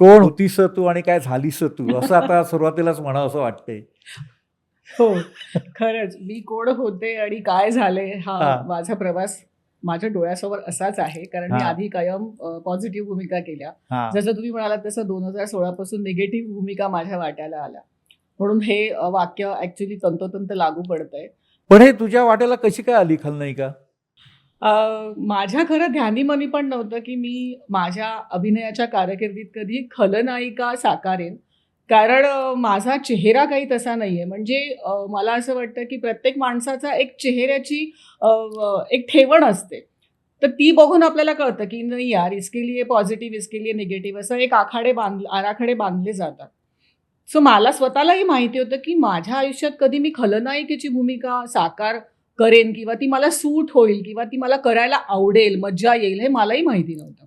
कोण होतीस तू आणि काय झालीस तू, असं आता सुरुवातीलाच म्हणावं असं वाटतंय. हो, खरंच मी कोण होते आणि काय झाले हा हां, माझा प्रवास माझ्या डोळ्यासमोर असाच आहे. कारण मी हां, आधी कायम पॉझिटिव्ह भूमिका केल्या. हां. जसं तुम्ही म्हणालात तसं 2016 पासून निगेटिव्ह भूमिका माझ्या वाट्याला आल्या. म्हणून हे वाक्य ॲक्चुअली तंतोतंत लागू पडतंय. पण हे तुझ्या वाट्याला कशी काय आली खलनायिका? माझ्या खरं ध्यानीमनी पण नव्हतं, की मी माझ्या अभिनयाच्या कारकिर्दीत कधी खलनायिका साकारेन. कारण माझा चेहरा काही तसा नाहीये. म्हणजे मला असं वाटतं, की प्रत्येक माणसाचा एक चेहऱ्याची एक ठेवण असते. तर ती बघून आपल्याला कळतं, की नाही यार इसके लिए पॉझिटिव्ह, इसके लिए निगेटिव्ह असं एक आराखडे बांधले जातात. सो मला स्वतःलाही माहिती होतं, की माझ्या आयुष्यात कधी मी खलनायिकेची भूमिका साकार करेन किंवा ती मला सूट होईल किंवा ती मला करायला आवडेल, मज्जा येईल हे मलाही माहिती नव्हतं.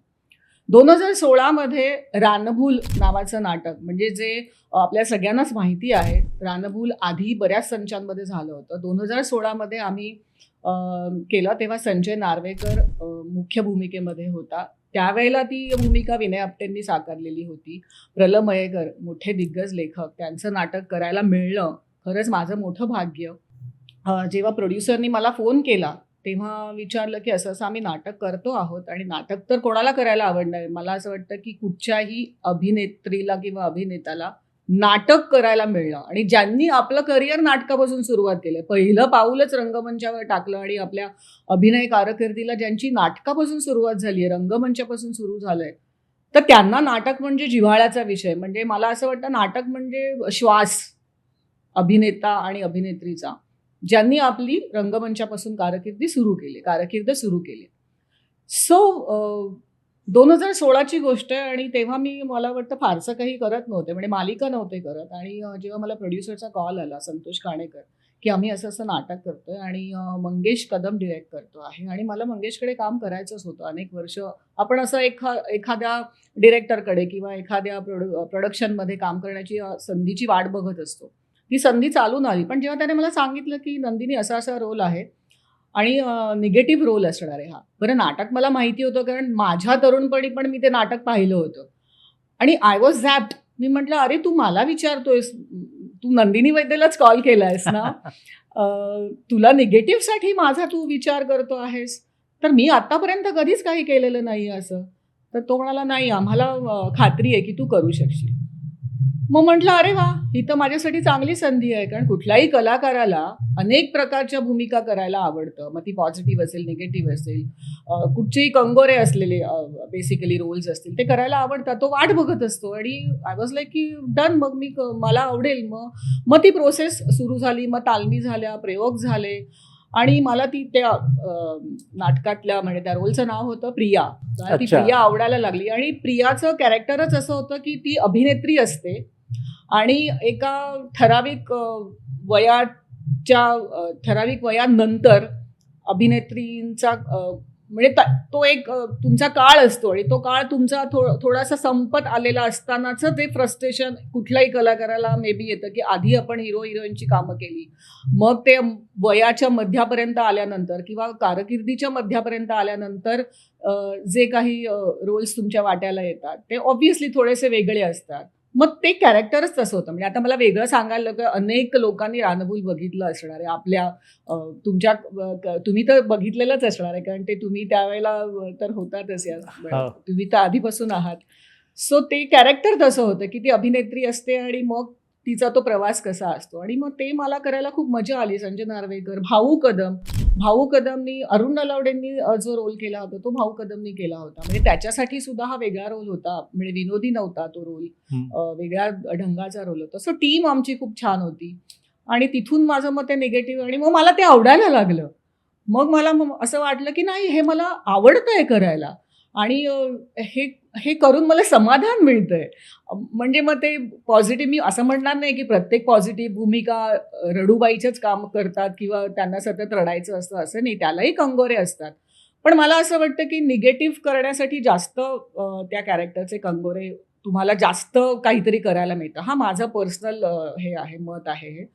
2016 मध्ये रानभूल नावाचं नाटक म्हणजे जे आपल्या सगळ्यांनाच माहिती आहे. रानभूल आधी बऱ्याच संचांमध्ये झालं होतं. 2016 मध्ये आम्ही केलं तेव्हा संजय नार्वेकर मुख्य भूमिकेमध्ये होता. त्यावेळेला ती भूमिका विनय आपटेंनी साकारलेली होती. प्रल मयेकर मोठे दिग्गज लेखक त्यांचं नाटक करायला मिळणं खरंच माझं मोठं भाग्य. जेव्हा प्रोड्युसरनी मला फोन केला, तेव्हा विचारलं, की असं-असं आम्ही नाटक करतो आहोत आणि नाटक तर कोणाला करायला आवडणार आहे. मला असं वाटतं, की कुठच्याही अभिनेत्रीला किंवा अभिनेत्याला नाटक करायला मिळणं आणि ज्यांनी आपलं करिअर नाटकापासून सुरुवात केलंय. पहिलं पाऊलच रंगमंचावर टाकलं आणि आपल्या अभिनय कारकिर्दीला ज्यांची नाटकापासून सुरुवात झाली आहे, रंगमंचापासून सुरू झालंय, तर त्यांना नाटक म्हणजे जिव्हाळ्याचा विषय. म्हणजे मला असं वाटतं नाटक म्हणजे श्वास अभिनेता आणि अभिनेत्रीचा. ज्यांनी आपली रंगमंचापासून कारकीर्द सुरू केली. सो 2016 ची गोष्ट आहे आणि तेव्हा मी मला वाटतं फारसं काही करत नव्हते. म्हणजे मालिका नव्हते करत आणि जेव्हा मला प्रोड्युसरचा कॉल आला संतोष काणेकर, की आम्ही असं-असं नाटक करतोय आणि मंगेश कदम डिरेक्ट करतो आहे आणि मला मंगेशकडे काम करायचंच होतं. अनेक वर्ष आपण असं एखाद्या डिरेक्टरकडे किंवा एखाद्या प्रोडक्शनमध्ये काम करण्याची संधीची वाट बघत असतो. ती संधी चालून आली. पण जेव्हा त्याने मला सांगितलं, की नंदिनी असा-असा रोल आहे आणि निगेटिव्ह रोल असणार आहे हा. बरं नाटक मला माहिती होतं कारण माझ्या तरुणपणी पण मी ते नाटक पाहिलं होतं आणि आय वॉज झॅप्ड. मी म्हटलं, "अरे तू मला विचारतोयस, तू नंदिनी वैद्यलाच कॉल केलायस ना? अ, तुला निगेटिव्हसाठी माझा तू विचार करतो आहेस?" तर मी आत्तापर्यंत कधीच काही केलेलं नाही असं. तर तो म्हणाला, "नाही, आम्हाला खात्री आहे की तू करू शकशील." मग म्हटलं, "अरे वाह! ही तर माझ्यासाठी चांगली संधी आहे." कारण कुठल्याही कलाकाराला अनेक प्रकारच्या भूमिका करायला आवडतं. मग ती पॉझिटिव्ह असेल, निगेटिव्ह असेल, कुठचेही कंगोरे असलेले बेसिकली रोल्स असतील, ते करायला आवडतात. तो वाट बघत असतो आणि आय वॉज लाइक की डन मग मला आवडेल. मग मग ती प्रोसेस सुरू झाली. मग तालमी झाल्या, प्रयोग झाले आणि मला ती त्या नाटकातल्या म्हणजे त्या रोलचं नाव होतं प्रिया. मला ती अच्छा. प्रिया आवडायला लागली आणि प्रियाचं कॅरेक्टरच असं होतं, की ती अभिनेत्री असते आणि एका ठराविक ठराविक वयानंतर अभिनेत्रींचा म्हणजे तो एक तुमचा काळ असतो आणि तो काळ तुमचा थोडासा संपत आलेला असतानाचं ते फ्रस्ट्रेशन कुठल्याही कलाकाराला मे बी येतं, की आधी आपण हिरो-हिरोईनची कामं केली. मग ते वयाच्या मध्यापर्यंत आल्यानंतर किंवा कारकिर्दीच्या मध्यापर्यंत आल्यानंतर जे काही रोल्स तुमच्या वाट्याला येतात, ते ऑब्व्हियसली थोडेसे वेगळे असतात. मग ते कॅरेक्टरच तसं होतं. म्हणजे आता मला वेगळं सांगायला अनेक लोकांनी रानभूल बघितलं असणार आहे. आपल्या तुम्ही तर बघितलेलंच असणार आहे. कारण ते तुम्ही त्यावेळेला तर होतातच हो. तुम्ही तर आधीपासून आहात. सो ते कॅरेक्टर तसं होतं, की ती अभिनेत्री असते आणि मग तिचा तो प्रवास कसा असतो आणि मग ते मला करायला खूप मजा आली. संजय नार्वेकर, भाऊ कदमनी अरुण नलावडेंनी जो रोल केला होता, तो भाऊ कदमनी केला होता. म्हणजे त्याच्यासाठी सुद्धा हा वेगळा रोल होता. म्हणजे विनोदी नव्हता तो रोल. हं. वेगळ्या ढंगाचा रोल होता. सो टीम आमची खूप छान होती आणि तिथून माझं मत आहे निगेटिव्ह आणि मग मला ते आवडायला लागलं. मग मला असं वाटलं, की नाही हे मला आवडतंय करायला आणि हे हे करून मला समाधान मिळतंय. म्हणजे मग ते पॉझिटिव्ह मी असं म्हणणार नाही, की प्रत्येक पॉझिटिव्ह भूमिका रडूबाईच्याच काम करतात किंवा त्यांना सतत रडायचं असतं असं नाही. त्यालाही कंगोरे असतात. पण मला असं वाटतं, की निगेटिव्ह करण्यासाठी जास्त त्या कॅरेक्टरचे कंगोरे तुम्हाला जास्त काहीतरी करायला मिळतं. हा माझं पर्सनल हे आहे, मत आहे हे.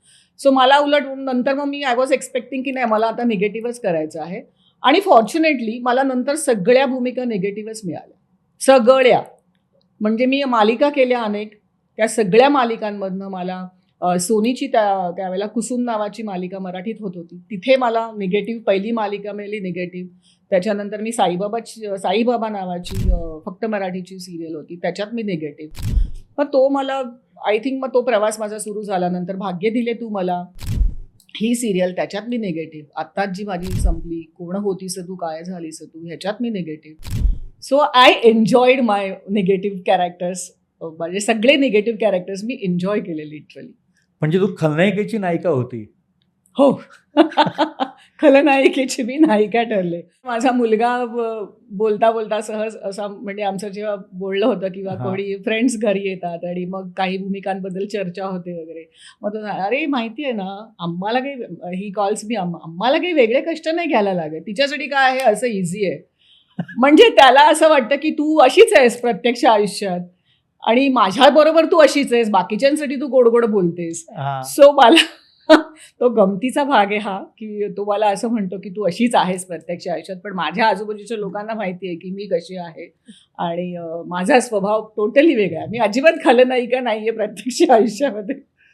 सो मला उलट नंतर मग मी आय वॉज एक्स्पेक्टिंग की नाही मला आता निगेटिव्हच करायचं आहे आणि फॉर्च्युनेटली मला नंतर सगळ्या भूमिका निगेटिव्हच मिळाल्या. सगळ्या. म्हणजे मी मालिका केल्या अनेक. त्या सगळ्या मालिकांमधनं मला सोनीची त्यावेळेला कुसुम नावाची मालिका मराठीत होत होती. तिथे मला निगेटिव्ह, पहिली मालिका मिळाली निगेटिव्ह. त्याच्यानंतर मी साईबाबा नावाची फक्त मराठीची सिरियल होती, त्याच्यात मी निगेटिव्ह. मग तो मला आय थिंक मग तो प्रवास माझा सुरू झाल्यानंतर भाग्य दिले तू मला ही सिरियल, त्याच्यात मी निगेटिव्ह. आत्ताच जी माझी संपली कोण होतीस तू काय झालीस तू, ह्याच्यात मी negative. So I enjoyed my negative characters. म्हणजे सगळे निगेटिव्ह कॅरेक्टर्स मी एन्जॉय केले लिटरली. म्हणजे तू खलनायिकेची नायिका होती. हो. खलनायिकेची मी नायिका ठरले. माझा मुलगा बोलता बोलता सहज असा, म्हणजे आमचं जेव्हा बोललं होतं किंवा हा. कोणी फ्रेंड्स घरी येतात आणि मग काही भूमिकांबद्दल चर्चा होते वगैरे, मग तो अरे माहिती आहे ना, आम्हाला काही ही कॉल्स मी आम्हाला काही वेगळे कष्ट नाही घ्यायला लागत, तिच्यासाठी काय आहे असं इझी आहे. म्हणजे त्याला असं वाटतं की तू अशीच आहेस प्रत्यक्ष आयुष्यात आणि माझ्याबरोबर तू अशीच आहेस, बाकीच्यांसाठी तू गोड गोड बोलतेस. हा. सो मला तो गमतीचा भाग आहे हा, की तो मला असं म्हणतो की तू अशीच आहेस प्रत्यक्ष आयुष्यात, पण माझ्या आजूबाजूच्या लोकांना माहिती आहे की मी कशी आहे आणि माझा स्वभाव टोटली वेगळा आहे. मी अजिबात खलनायिका नाहीये प्रत्यक्ष आयुष्यामध्ये.